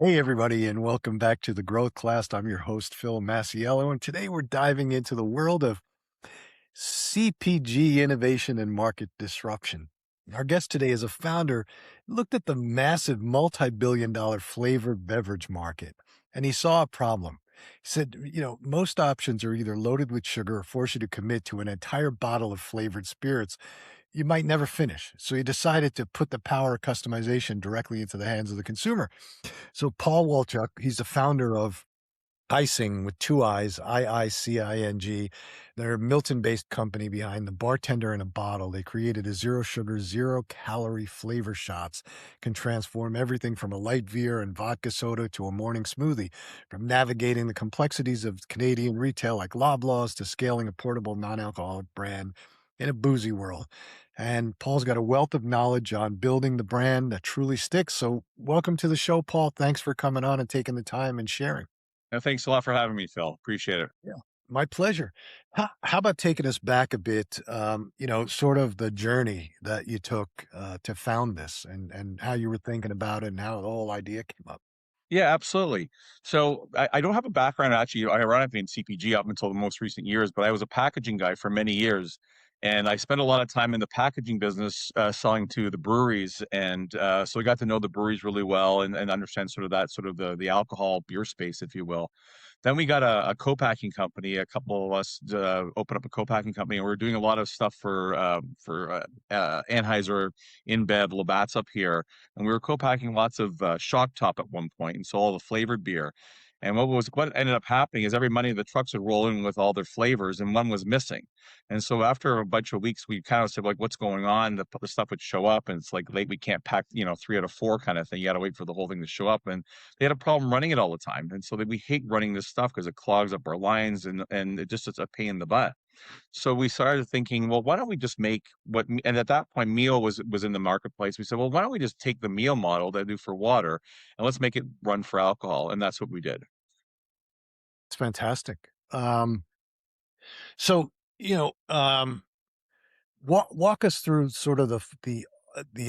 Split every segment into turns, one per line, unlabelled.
Hey, everybody, and welcome back to the Growth Class. I'm your host, Phil Masiello, and today we're diving into the world of CPG innovation and market disruption. Our guest today is a founder, looked at the massive multi-billion dollar flavored beverage market, and he saw a problem. He said, most options are either loaded with sugar or force you to commit to an entire bottle of flavored spirits you might never finish. So he decided to put the power of customization directly into the hands of the consumer. So Paul Wolchuk, he's the founder of iiCiNG with two I's, iiCING. They're a Milton-based company behind the bartender in a bottle. They created a zero sugar, zero calorie flavor shots, can transform everything from a light beer and vodka soda to a morning smoothie, from navigating the complexities of Canadian retail like Loblaws to scaling a portable non-alcoholic brand in a boozy world. And Paul's got a wealth of knowledge on building the brand that truly sticks. So welcome to the show, Paul. Thanks for coming on and taking the time and sharing.
Thanks a lot for having me, Phil. Appreciate it.
Yeah, my pleasure. How about taking us back a bit, sort of the journey that you took to found this and how you were thinking about it and how the whole idea came up?
Yeah, absolutely. So I don't have a background actually, ironically, in CPG up until the most recent years, but I was a packaging guy for many years. And I spent a lot of time in the packaging business selling to the breweries. And so I got to know the breweries really well and understand sort of that, sort of the alcohol beer space, if you will. Then we got a co-packing company. A couple of us opened up a co-packing company, and we are doing a lot of stuff for Anheuser, InBev, Labatt's up here, and we were co-packing lots of Shock Top at one point, and so all the flavored beer. And what ended up happening is every Monday the trucks would roll in with all their flavors, and one was missing. And so after a bunch of weeks, we kind of said like, "What's going on?" The stuff would show up, and it's like late. We can't pack, 3 out of 4 kind of thing. You got to wait for the whole thing to show up, and they had a problem running it all the time. And so we hate running this stuff because it clogs up our lines and it just is a pain in the butt. So we started thinking, well, why don't we just make and at that point, meal was in the marketplace. We said, well, why don't we just take the meal model that I do for water and let's make it run for alcohol? And that's what we did.
It's fantastic. So, you know, um, walk us through sort of the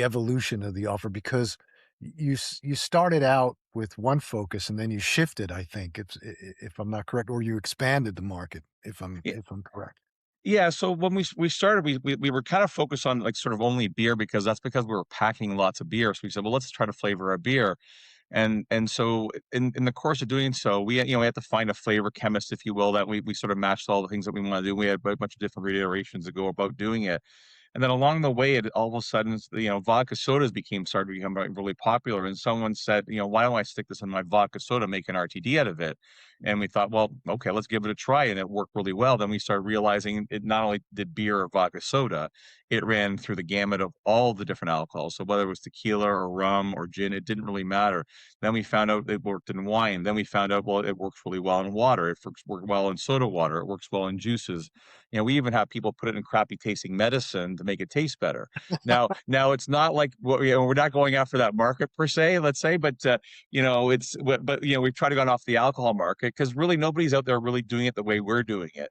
evolution of the offer because you started out with one focus and then you shifted, I think, if I'm not correct, or you expanded the market, if I'm correct.
Yeah, so when we started, we were kind of focused on like sort of only beer because we were packing lots of beer. So we said, well, let's try to flavor our beer. And so in the course of doing so, we had to find a flavor chemist, if you will, that we sort of matched all the things that we want to do. We had a bunch of different iterations to go about doing it. And then along the way, it all of a sudden, vodka sodas started to become really popular. And someone said, why don't I stick this in my vodka soda, make an RTD out of it? And we thought, well, okay, let's give it a try. And it worked really well. Then we started realizing it not only did beer or vodka soda, it ran through the gamut of all the different alcohols. So whether it was tequila or rum or gin, it didn't really matter. Then we found out it worked in wine. Then we found out, well, it works really well in water. It works well in soda water. It works well in juices. We even have people put it in crappy tasting medicine to make it taste better. Now it's not like we're not going after that market per se, let's say, but we've tried to go off the alcohol market because really nobody's out there really doing it the way we're doing it.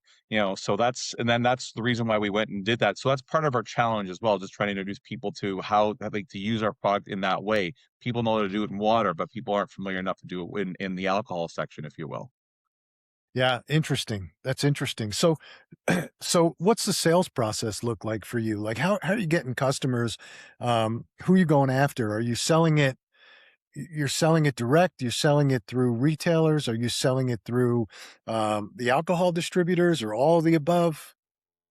So that's the reason why we went and did that. So that's part of our challenge as well, just trying to introduce people to how to use our product in that way. People know how to do it in water, but people aren't familiar enough to do it in the alcohol section, if you will.
Yeah, interesting. That's interesting. So, so what's the sales process look like for you? Like, how are you getting customers? Who are you going after? Are you selling it? You're selling it direct. You're selling it through retailers. Are you selling it through the alcohol distributors, or all of the above?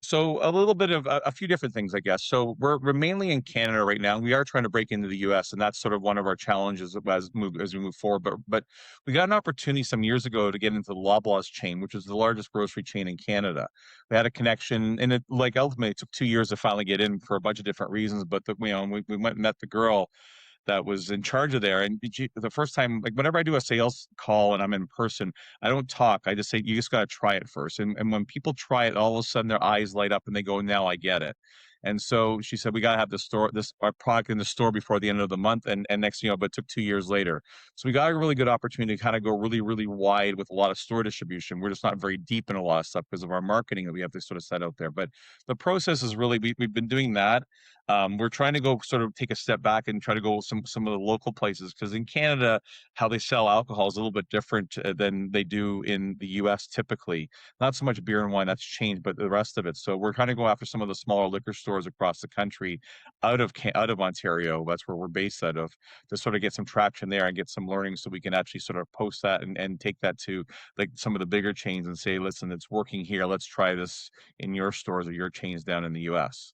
So a little bit of a few different things, I guess. So we're mainly in Canada right now. We are trying to break into the U.S., and that's sort of one of our challenges as we move forward. But we got an opportunity some years ago to get into the Loblaws chain, which is the largest grocery chain in Canada. We had a connection, and ultimately it took 2 years to finally get in for a bunch of different reasons. But we went and met the girl that was in charge of there. And the first time, like whenever I do a sales call and I'm in person, I don't talk. I just say, you just got to try it first. And when people try it, all of a sudden their eyes light up and they go, now I get it. And so she said, we got to have our product in the store before the end of the month. And next, but it took 2 years later. So we got a really good opportunity to kind of go really, really wide with a lot of store distribution. We're just not very deep in a lot of stuff because of our marketing that we have to sort of set out there. But the process is really, we've been doing that. We're trying to go sort of take a step back and try to go with some of the local places, because in Canada, how they sell alcohol is a little bit different than they do in the US typically. Not so much beer and wine, that's changed, but the rest of it. So we're trying to go after some of the smaller liquor stores across the country, out of Ontario. That's where we're based out of, to sort of get some traction there and get some learning, so we can actually sort of post that and take that to like some of the bigger chains and say, listen, it's working here. Let's try this in your stores or your chains down in the US.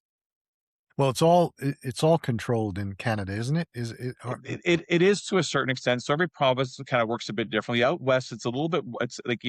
Well, it's all controlled in Canada, isn't it? Is it are
It is to a certain extent. So every province kind of works a bit differently. Out west, it's a little bit. It's like,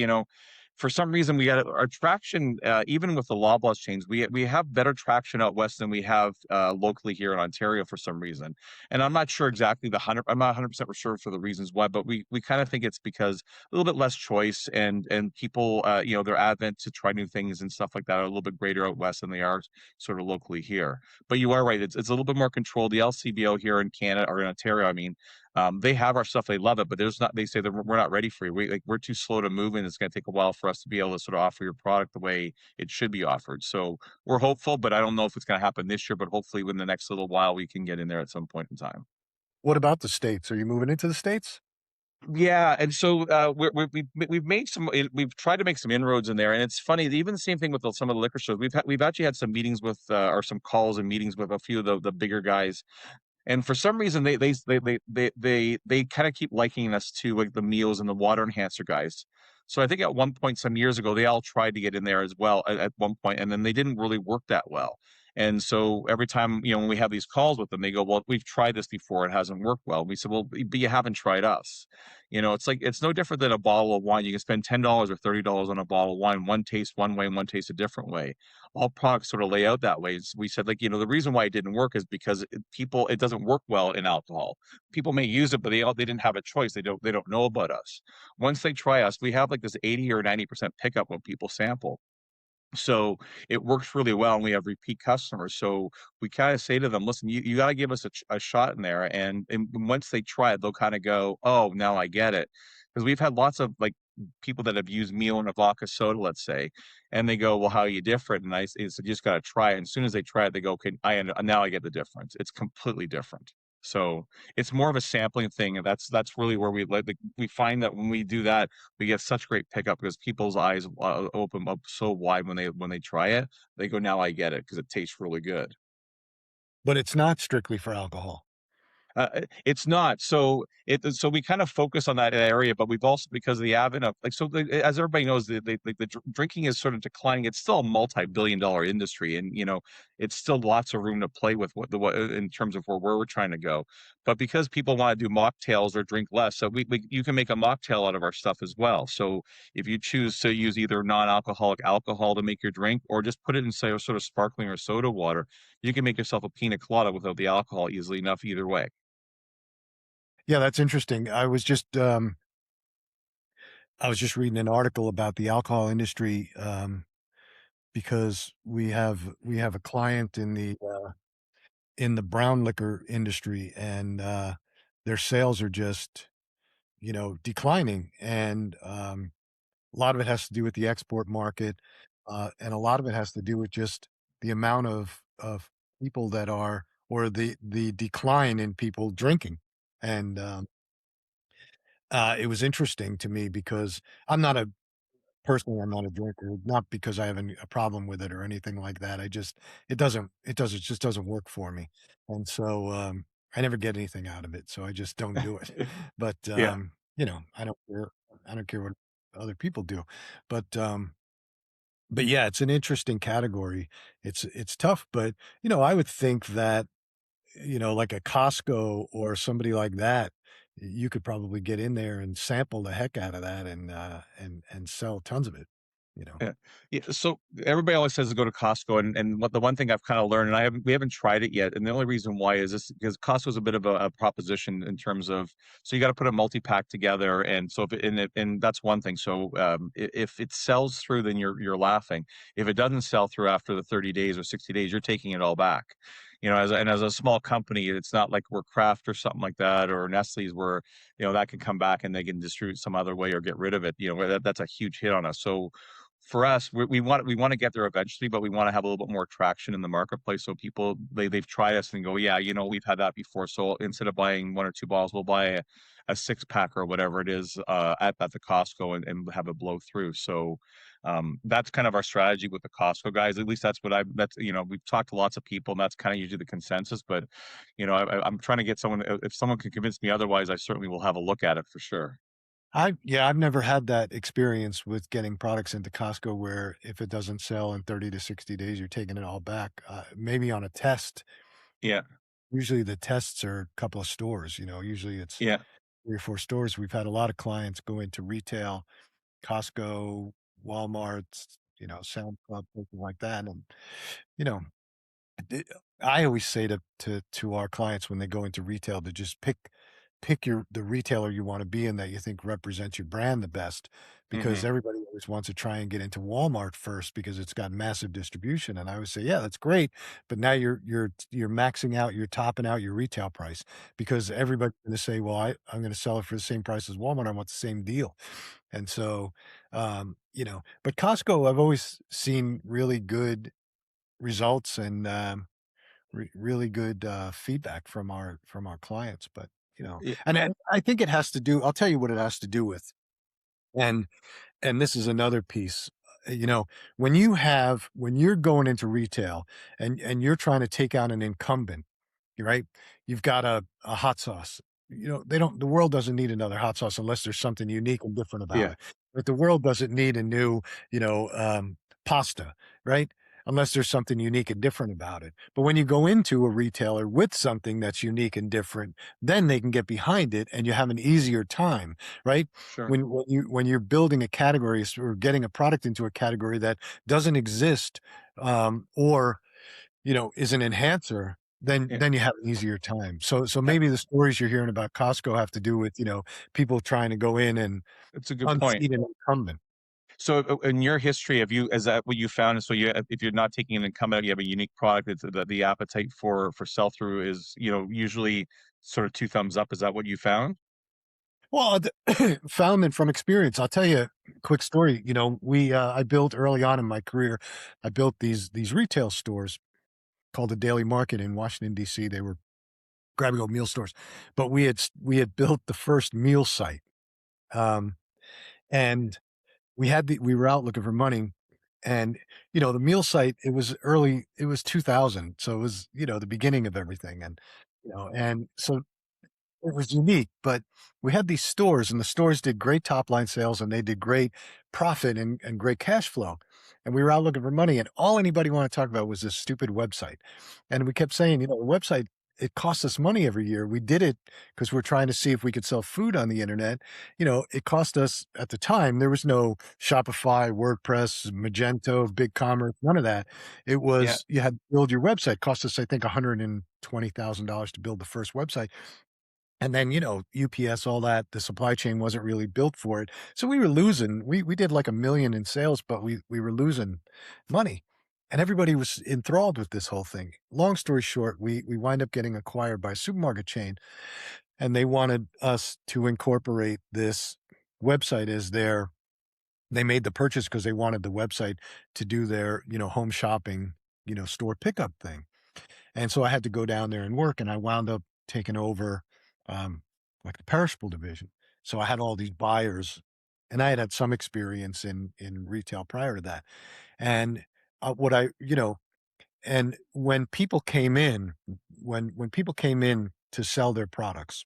for some reason we got our traction. Even with the Loblaws chains, we have better traction out west than we have locally here in Ontario for some reason. And I'm not sure exactly the hundred. I'm not 100% sure for the reasons why, but we kind of think it's because a little bit less choice, and people, their advent to try new things and stuff like that are a little bit greater out west than they are sort of locally here. But you are right. It's a little bit more controlled. The LCBO here in Canada, or in Ontario, I mean, they have our stuff. They love it, but there's not. They say that we're not ready for you. We're too slow to move, and it's going to take a while for us to be able to sort of offer your product the way it should be offered. So we're hopeful, but I don't know if it's going to happen this year. But hopefully, within the next little while, we can get in there at some point in time.
what about the States? Are you moving into the States?
Yeah, and so we've made we've tried to make some inroads in there, and it's funny. Even the same thing with some of the liquor stores. We've actually had some meetings with or some calls and meetings with a few of the bigger guys, and for some reason they kind of keep likening us to like the meals and the water enhancer guys. So I think at one point some years ago they all tried to get in there as well at one point, and then they didn't really work that well. And so every time, when we have these calls with them, they go, "Well, we've tried this before; it hasn't worked well." We said, "Well, but you haven't tried us." It's like it's no different than a bottle of wine. You can spend $10 or $30 on a bottle of wine. One tastes one way, and one tastes a different way. All products sort of lay out that way. We said, like, the reason why it didn't work is because it doesn't work well in alcohol. People may use it, but they didn't have a choice. They don't know about us. Once they try us, we have like this 80 or 90% pickup when people sample. So it works really well, and we have repeat customers. So we kind of say to them, listen, you got to give us a shot in there. And once they try it, they'll kind of go, oh, now I get it. Because we've had lots of like people that have used meal and a vodka soda, let's say, and they go, well, how are you different? And I say, you just got to try it. And as soon as they try it, they go, okay, now I get the difference. It's completely different. So it's more of a sampling thing, and that's really where we find that when we do that, we get such great pickup because people's eyes open up so wide when they try it. They go, now I get it because it tastes really good.
But it's not strictly for alcohol.
It's not. So we kind of focus on that area, but we've also, because of the advent of like, as everybody knows, drinking is sort of declining. It's still a multi-billion-dollar industry, and it's still lots of room to play with what in terms of where we're trying to go. But because people want to do mocktails or drink less, so you can make a mocktail out of our stuff as well. So if you choose to use either non-alcoholic alcohol to make your drink, or just put it in, say, a sort of sparkling or soda water, you can make yourself a pina colada without the alcohol easily enough either way.
Yeah, that's interesting. I was just reading an article about the alcohol industry, because we have a client in the brown liquor industry, and their sales are just, declining, and a lot of it has to do with the export market, and a lot of it has to do with just the amount of people that are, or the decline in people drinking, and it was interesting to me because I'm not a personally, I'm not a drinker, not because I have a problem with it or anything like that. It just doesn't work for me. And so, I never get anything out of it. So I just don't do it. But,
Yeah.
I don't care. I don't care what other people do. But, but yeah, it's an interesting category. It's tough, but, I would think that, like a Costco or somebody like that, you could probably get in there and sample the heck out of that and sell tons of it, you know?
Yeah. Yeah, so everybody always says to go to Costco, and what the one thing I've kind of learned, and we haven't tried it yet, and the only reason why is this because Costco is a bit of a proposition in terms of, so you got to put a multi-pack together, and so and that's one thing. So if it sells through, then you're laughing. If it doesn't sell through after the 30 days or 60 days, you're taking it all back. As a small company, it's not like we're Kraft or something like that, or Nestle's, where that can come back and they can distribute some other way or get rid of it. That's a huge hit on us. So for us, we want to get there eventually, but we want to have a little bit more traction in the marketplace. So people they've tried us and go, yeah, we've had that before. So instead of buying one or two bottles, we'll buy a six pack or whatever it is at the Costco and have it blow through. So that's kind of our strategy with the Costco guys. At least that's what that's we've talked to lots of people, and that's kind of usually the consensus. But I'm trying to get someone. If someone can convince me otherwise, I certainly will have a look at it for sure.
I've never had that experience with getting products into Costco where if it doesn't sell in 30 to 60 days, you're taking it all back. Maybe on a test.
Yeah,
Usually the tests are a couple of stores, usually it's
yeah,
3 or 4 stores. We've had a lot of clients go into retail, Costco, Walmart, Sam's Club, something like that. And, you know, it I always say to our clients when they go into retail to just pick the retailer you wanna be in that you think represents your brand the best, because
hmm
everybody always wants to try and get into Walmart first because it's got massive distribution, and I would say, "Yeah, that's great, but now you're maxing out, you're topping out your retail price because everybody's gonna say, 'Well, I'm gonna sell it for the same price as Walmart, I want the same deal.'" And so, but Costco, I've always seen really good results and, really good, feedback from our clients, but, and I think it has to do I'll tell you what it has to do with, and this is another piece, when you're going into retail and you're trying to take out an incumbent, right? You've got a hot sauce. The world doesn't need another hot sauce unless there's something unique and different about
yeah,
it. But the world doesn't need a new, pasta, right? Unless there's something unique and different about it. But when you go into a retailer with something that's unique and different, then they can get behind it and you have an easier time, right?
sure,
When you're building a category or getting a product into a category that doesn't exist, or is an enhancer, then
yeah.
you have an easier time. So maybe the stories you're hearing about Costco have to do with, people trying to go in and
That's a good point.
unseat an incumbent.
So, in your history, have you is that what you found? So, if you're not taking an incumbent, you have a unique product. It's the appetite for sell through is usually sort of two thumbs up. Is that what you found?
Well, found it from experience. I'll tell you a quick story. I built early on in my career, I built these retail stores called the Daily Market in Washington, DC. They were grab-and-go meal stores, but we had built the first meal site, um, and we were out looking for money, and, the meal site, it was 2000, so it was, the beginning of everything, and so it was unique, but we had these stores, and the stores did great top line sales, and they did great profit and great cash flow. And we were out looking for money, and all anybody wanted to talk about was this stupid website. And we kept saying, the website, it costs us money every year. We did it because we're trying to see if we could sell food on the internet. It cost us at the time, there was no Shopify, WordPress, Magento, BigCommerce, none of that. It
Yeah,
was you had to build your website. Cost us, I think, $120,000 to build the first website. And then, UPS, all that, the supply chain wasn't really built for it. So we were losing. We did like 1,000,000 in sales, but we were losing money. And everybody was enthralled with this whole thing. Long story short, we wind up getting acquired by a supermarket chain, and they wanted us to incorporate this website as they made the purchase because they wanted the website to do their, home shopping, store pickup thing. And so I had to go down there and work, and I wound up taking over, um, like the perishable division. So I had all these buyers, and I had some experience in retail prior to that. And what I, and when people came in to sell their products,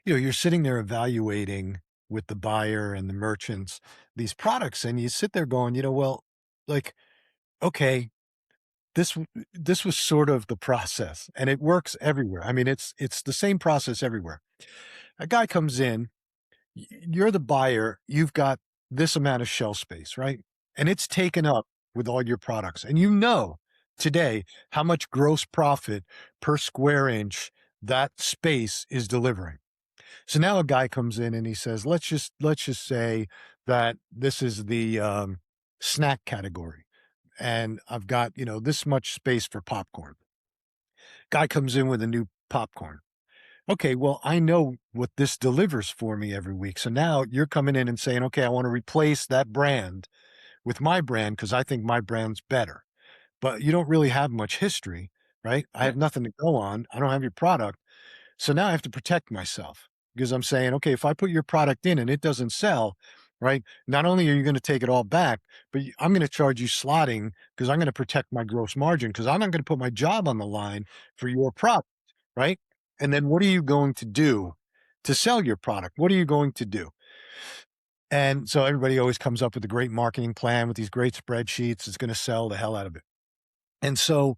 you're sitting there evaluating with the buyer and the merchants these products, and you sit there going, well, like, okay, this was sort of the process, and it works everywhere. I mean, it's the same process everywhere. A guy comes in, you're the buyer, you've got this amount of shelf space, right? And it's taken up with all your products. And today how much gross profit per square inch that space is delivering. So now a guy comes in and he says, let's just say that this is the snack category and I've got, this much space for popcorn. Guy comes in with a new popcorn. Okay, well, I know what this delivers for me every week. So now you're coming in and saying, okay, I want to replace that brand with my brand because I think my brand's better. But you don't really have much history, right? I
Yeah.
have nothing to go on. I don't have your product. So now I have to protect myself because I'm saying, okay, if I put your product in and it doesn't sell, right? Not only are you going to take it all back, but I'm going to charge you slotting because I'm going to protect my gross margin because I'm not going to put my job on the line for your product, right? And then what are you going to do to sell your product? What are you going to do? And so everybody always comes up with a great marketing plan with these great spreadsheets. It's going to sell the hell out of it. And so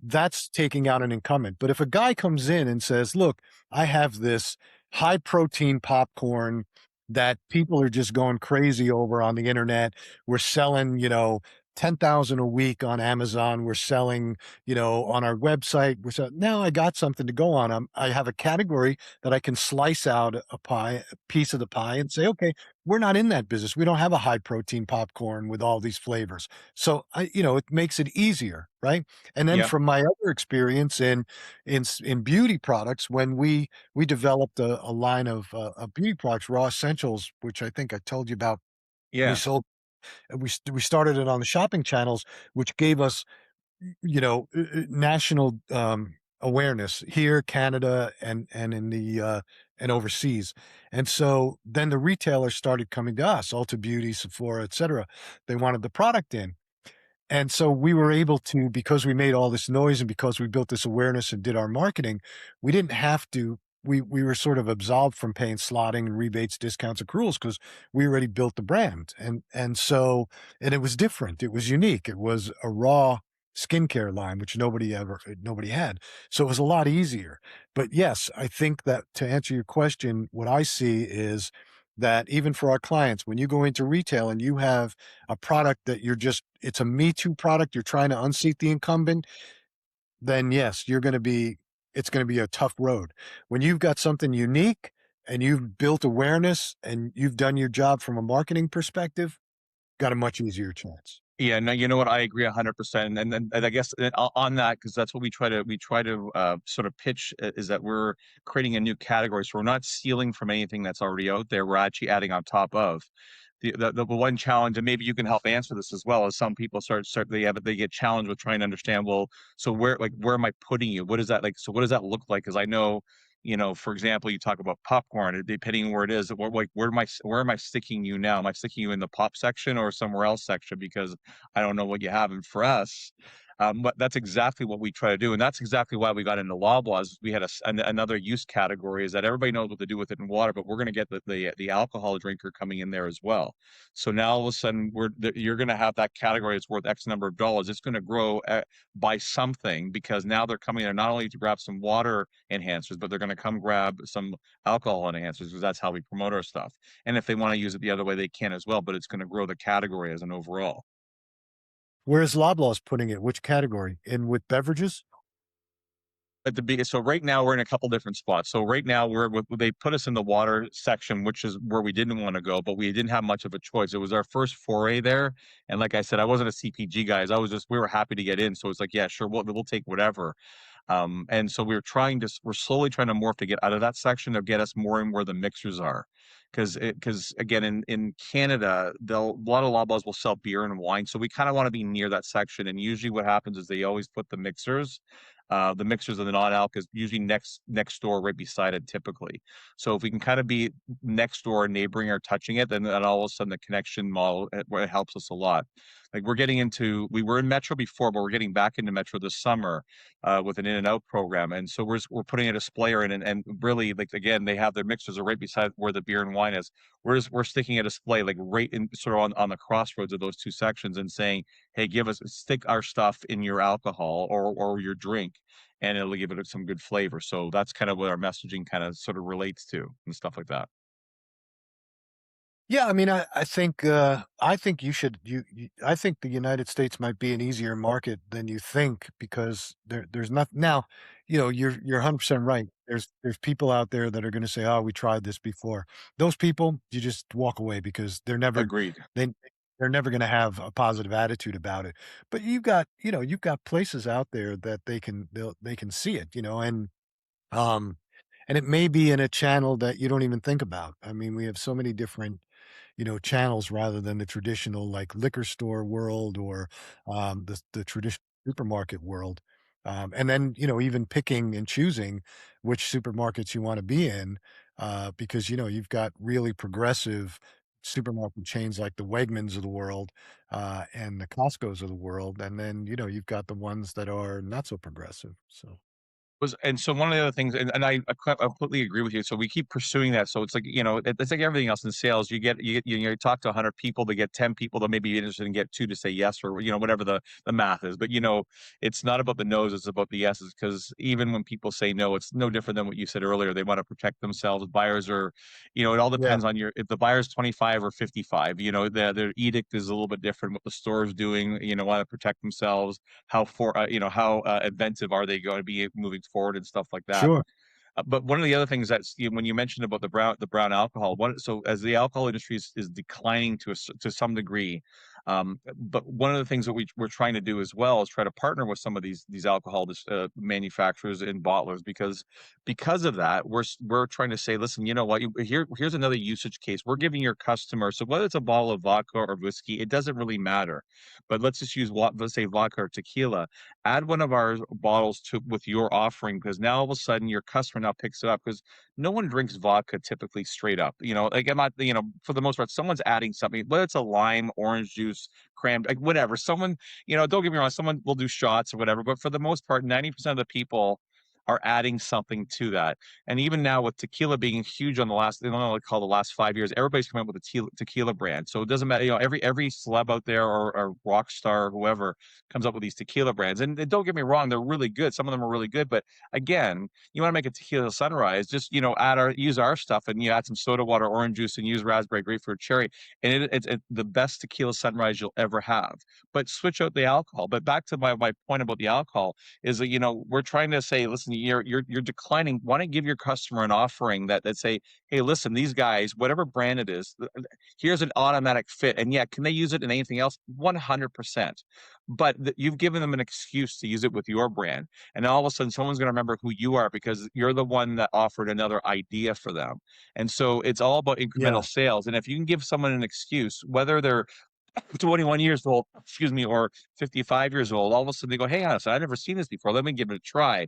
that's taking out an incumbent. But if a guy comes in and says, look, I have this high protein popcorn that people are just going crazy over on the internet. We're selling, 10,000 a week on Amazon. We're selling, on our website. Now I got something to go on. I have a category that I can slice out a piece of the pie and say, okay, we're not in that business. We don't have a high protein popcorn with all these flavors. So it makes it easier, right? And then
Yeah.
from my other experience in beauty products, when we developed a line of beauty products, Raw Essentials, which I think I told you about. We
Yeah.
sold, we started it on the shopping channels, which gave us, national awareness here, Canada, and in the and overseas. And so then the retailers started coming to us, Ulta Beauty, Sephora, etc. They wanted the product in. And so we were able to, because we made all this noise and because we built this awareness and did our marketing, we didn't have to. We were sort of absolved from paying slotting and rebates, discounts, accruals because we already built the brand, and it was different. It was unique. It was a raw skincare line, which nobody had. So it was a lot easier. But yes, I think that to answer your question, what I see is that even for our clients, when you go into retail and you have a product that it's a me too product, you're trying to unseat the incumbent, then yes, it's going to be a tough road. When you've got something unique and you've built awareness and you've done your job from a marketing perspective, got a much easier chance.
Yeah, no, you know what? I agree 100%. And I guess on that, because that's what we try to sort of pitch is that we're creating a new category. So we're not stealing from anything that's already out there. We're actually adding on top of. The one challenge, and maybe you can help answer this as well, is some people they get challenged with trying to understand, well, so where am I putting you? What is that like? So what does that look like? Because I know, for example, you talk about popcorn, depending on where it is, where am I sticking you now? Am I sticking you in the pop section or somewhere else section? Because I don't know what you have. And for us, but that's exactly what we try to do, and that's exactly why we got into Loblaws. We had another use category is that everybody knows what to do with it in water, but we're going to get the alcohol drinker coming in there as well. So now all of a sudden you're going to have that category that's worth X number of dollars. It's going to grow by something because now they're coming there not only to grab some water enhancers, but they're going to come grab some alcohol enhancers because that's how we promote our stuff. And if they want to use it the other way, they can as well. But it's going to grow the category as an overall.
Where's Loblaws putting it? Which category? In with beverages?
So right now we're in a couple different spots. So right now they put us in the water section, which is where we didn't want to go, but we didn't have much of a choice. It was our first foray there, and like I said, I wasn't a CPG guy. We were happy to get in. So it's like, yeah, sure, we'll take whatever. And so we're slowly trying to morph to get out of that section to get us more in where the mixers are. Because again, in Canada, a lot of Loblaws will sell beer and wine. So we kind of want to be near that section. And usually what happens is they always put the mixers and the non-alc is usually next door right beside it typically. So if we can kind of be next door, neighboring or touching it, then all of a sudden the connection model it helps us a lot. Like we were in Metro before, but we're getting back into Metro this summer with an in and out program. And so we're putting a displayer in and really like again, they have their mixers are right beside where the beer and wine is. We're sticking a display like right in sort of on the crossroads of those two sections and saying, hey, stick our stuff in your alcohol or your drink, and it'll give it some good flavor. So that's kind of what our messaging kind of sort of relates to and stuff like that.
Yeah, I mean, I think I think the United States might be an easier market than you think because there's not now, you're 100% right. There's people out there that are going to say, "Oh, we tried this before." Those people, you just walk away because
Agreed.
they they're never going to have a positive attitude about it. But you've got places out there that they can see it, um and it may be in a channel that you don't even think about. I mean, we have so many different channels rather than the traditional like liquor store world or the traditional supermarket world. And then, even picking and choosing which supermarkets you want to be in, because, you've got really progressive supermarket chains like the Wegmans of the world and the Costco's of the world. And then, you've got the ones that are not so progressive. So,
Was and so one of the other things, and I completely agree with you. So we keep pursuing that. So it's like, it's like everything else in sales. You talk to 100 people to get 10 people that may be interested and get two to say yes, or whatever the math is. But it's not about the no's, it's about the yeses. Because even when people say no, it's no different than what you said earlier. They want to protect themselves. Buyers are, it all
yeah,
depends on if the buyer's 25 or 55. Their edict is a little bit different. What the store is doing, want to protect themselves, how inventive are they going to be moving forward and stuff like that.
sure.
But one of the other things that's, when you mentioned about the brown alcohol, so as the alcohol industry is declining to some degree, but one of the things that we're trying to do as well is try to partner with some of these alcohol manufacturers and bottlers, because of that we're trying to say, listen, you know what, here's another usage case. We're giving your customer, so whether it's a bottle of vodka or whiskey, it doesn't really matter, but let's just use let's say vodka or tequila. Add one of our bottles to with your offering, because now all of a sudden your customer now picks it up, because no one drinks vodka typically straight up. Like, I'm not, for the most part, someone's adding something, whether it's a lime, orange juice, cran, like whatever. Someone, don't get me wrong, someone will do shots or whatever, but for the most part, 90% of the people are adding something to that. And even now with tequila being huge on the last, I don't know what to call the last 5 years, everybody's coming up with a tequila brand. So it doesn't matter, every celeb out there, or rock star, or whoever, comes up with these tequila brands. And don't get me wrong, they're really good. Some of them are really good. But again, you want to make a tequila sunrise, just, use our stuff, and you add some soda water, orange juice, and use raspberry, grapefruit, cherry. And it's the best tequila sunrise you'll ever have. But switch out the alcohol. But back to my point about the alcohol is that, we're trying to say, listen, you're declining. Want to give your customer an offering that say, hey, listen, these guys, whatever brand it is, here's an automatic fit. And yeah, can they use it in anything else? 100%. But you've given them an excuse to use it with your brand. And all of a sudden, someone's going to remember who you are, because you're the one that offered another idea for them. And so it's all about
Yeah.
incremental sales. And if you can give someone an excuse, whether they're 21 years old, excuse me, or 55 years old, all of a sudden they go, hey, honestly, I've never seen this before. Let me give it a try.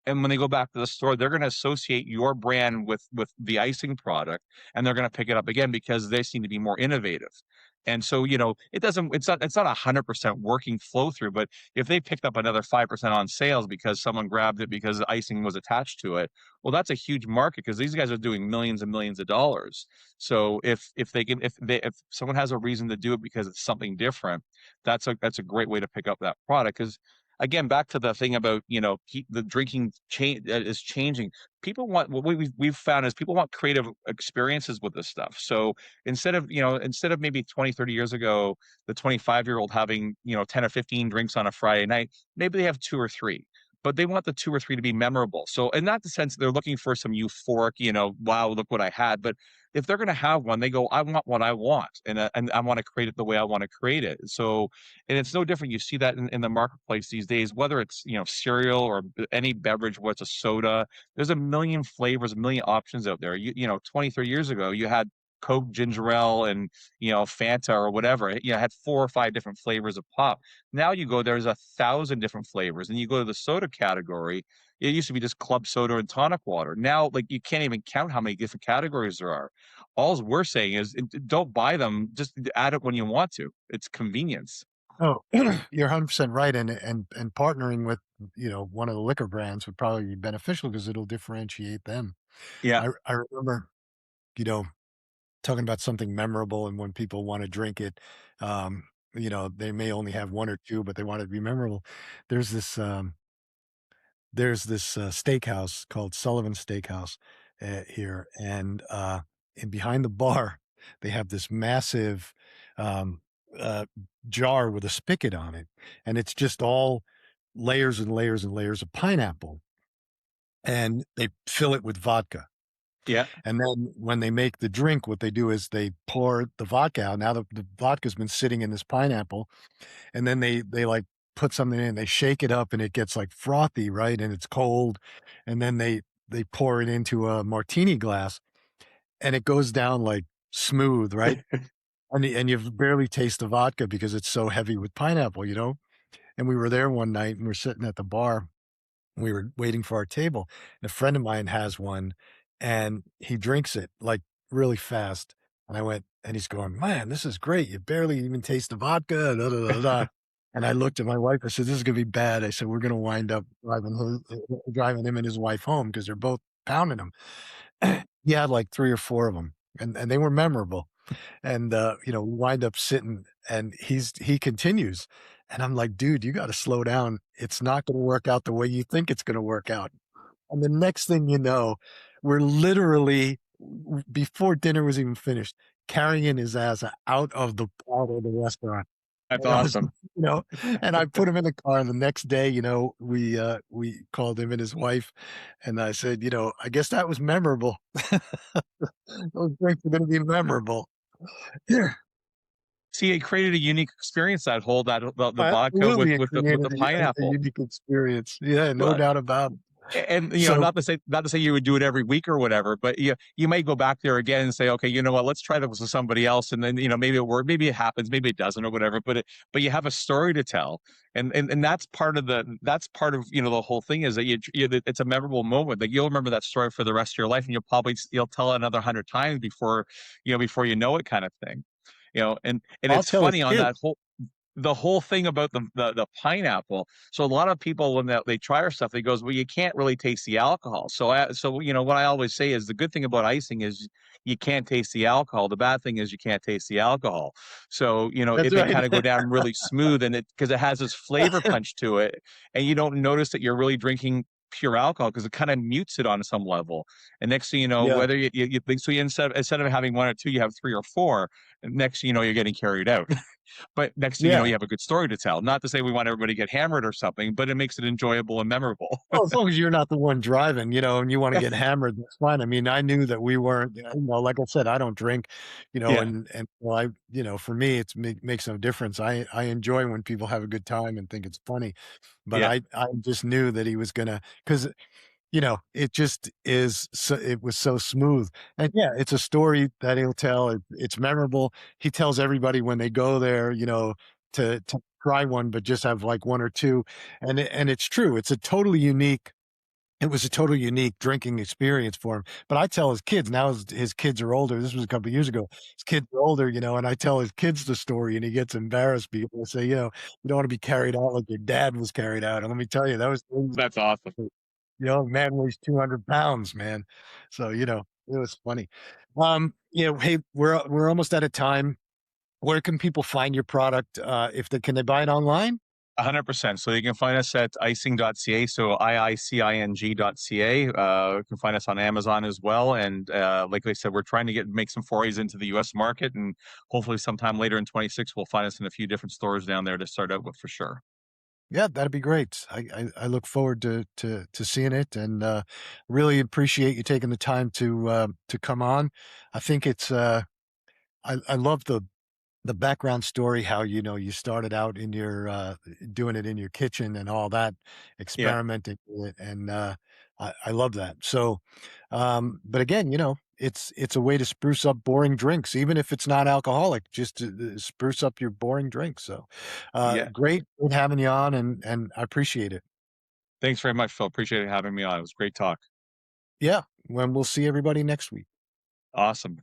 And when they go back to the store, they're going to associate your brand with the icing product, and they're going to pick it up again because they seem to be more innovative. And so, it's not 100% working flow through, but if they picked up another 5% on sales because someone grabbed it because icing was attached to it, well, that's a huge market, because these guys are doing millions and millions of dollars. So if someone has a reason to do it because it's something different, that's a great way to pick up that product. Because again, back to the thing about, the drinking is changing. People want, what we've found is, people want creative experiences with this stuff. So instead of maybe 20, 30 years ago, the 25-year-old having 10 or 15 drinks on a Friday night, maybe they have two or three. But they want the two or three to be memorable. So, in that sense, they're looking for some euphoric, wow, look what I had. But if they're going to have one, they go, I want what I want, and I want to create it the way I want to create it. So, and it's no different. You see that in the marketplace these days, whether it's cereal or any beverage, what's a soda. There's a million flavors, a million options out there. 20, 30 years ago, you had Coke, ginger ale, and Fanta or whatever. Had 4 or 5 different flavors of pop. Now you go, there's 1,000 different flavors, and you go to the soda category. It used to be just club soda and tonic water. Now, like, you can't even count how many different categories there are. All we're saying is, don't buy them. Just add it when you want to. It's convenience.
Oh, you're 100% right, and partnering with, one of the liquor brands would probably be beneficial because it'll differentiate them.
Yeah.
I remember, you know, talking about something memorable, and when people wanna drink it, they may only have 1 or 2, but they want it to be memorable. There's this, steakhouse called Sullivan's Steakhouse, here, and behind the bar, they have this massive, um, uh, jar with a spigot on it, and it's just all layers and layers and layers of pineapple, and they fill it with vodka,
Yeah.
and then when they make the drink, what they do is they pour the vodka out. Now the vodka's been sitting in this pineapple, and then they, like, put something in, they shake it up, and it gets, like, frothy, right, and it's cold, and then they pour it into a martini glass, and it goes down, like, smooth, right? and you barely taste the vodka because it's so heavy with pineapple, you know? And we were there one night and we're sitting at the bar. We were waiting for our table, and a friend of mine has one, and he drinks it, like, really fast, and I went and he's going, "Man, this is great. You barely even taste the vodka, da, da, da, da." And I looked at my wife, I said, "This is gonna be bad." I said, "We're gonna wind up driving him and his wife home because 'cause they're both pounding them." He had, like, 3 or 4 of them, and they were memorable. And, we wind up sitting and he continues. And I'm like, dude, you got to slow down. It's not going to work out the way you think it's going to work out. And the next thing you know, we're literally, before dinner was even finished, carrying his ass out of the restaurant.
That's
And I was,
awesome.
and I put him in the car. And the next day, we called him and his wife. And I said, I guess that was memorable. Those drinks are going to be memorable. Yeah.
See, it created a unique experience, that whole that the vodka
Absolutely, it
with
created
the
a
pineapple.
unique experience. Yeah, no
Well,
doubt about it.
and
So
not to say you would do it every week or whatever, but you may go back there again and say, okay, you know what, let's try this with somebody else, and then maybe it works, maybe it happens, maybe it doesn't or whatever. But you have a story to tell, and that's part of the whole thing is that it's a memorable moment that you'll remember that story for the rest of your life, and you'll tell it another 100 times before you know it, kind of thing. And
I'll
it's
tell his
funny on
kids.
that whole the whole thing about the pineapple. So a lot of people, when they try our stuff, they goes, well, you can't really taste the alcohol. So what I always say is the good thing about icing is you can't taste the alcohol. The bad thing is you can't taste the alcohol. So
That's
they
right.
kind of go down really smooth, and because it has this flavor punch to it, and you don't notice that you're really drinking pure alcohol because it kind of mutes it on some level. And next thing you know,
Yeah,
whether you think so, instead of having one or two, you have three or four. And next thing you know, you're getting carried out. But next thing you know,
yeah.
you have a good story to tell. Not to say we want everybody to get hammered or something, but it makes it enjoyable and memorable.
Well, as long as you're not the one driving, and you wanna get hammered, that's fine. I mean, I knew that we weren't, like I said, I don't drink,
Yeah,
and well, for me, it's makes no difference. I enjoy when people have a good time and think it's funny, but
yeah,
I just knew that he was gonna, 'cause it just it was so smooth. And yeah, it's a story that he'll tell. It's memorable. He tells everybody when they go there, to try one, but just have like one or two. And it's true. It was a totally unique drinking experience for him. But I tell his kids now, his kids are older. This was a couple of years ago. His kids are older, and I tell his kids the story, and he gets embarrassed because I say, you don't want to be carried out like your dad was carried out. And let me tell you, that was
that's awesome.
man weighs 200 pounds, man. So, it was funny. Hey, we're almost out of time. Where can people find your product? If they Can they buy it online?
100%. So you can find us at icing.ca. So iiCing.ca. You can find us on Amazon as well. And like I said, we're trying to make some forays into the U.S. market, and hopefully sometime later in 26, we'll find us in a few different stores down there to start out with for sure.
Yeah, that'd be great. I look forward to seeing it, and really appreciate you taking the time to come on. I think it's I love the background story, how you started out in your doing it in your kitchen and all that,
Yeah.
experimenting with it, and I love that. So, but again, it's a way to spruce up boring drinks, even if it's not alcoholic, just to spruce up your boring drinks. So,
Yeah.
great having you on, and I appreciate it.
Thanks very much, Phil. Appreciate you having me on. It was great talk.
Yeah, when we'll see everybody next week.
Awesome.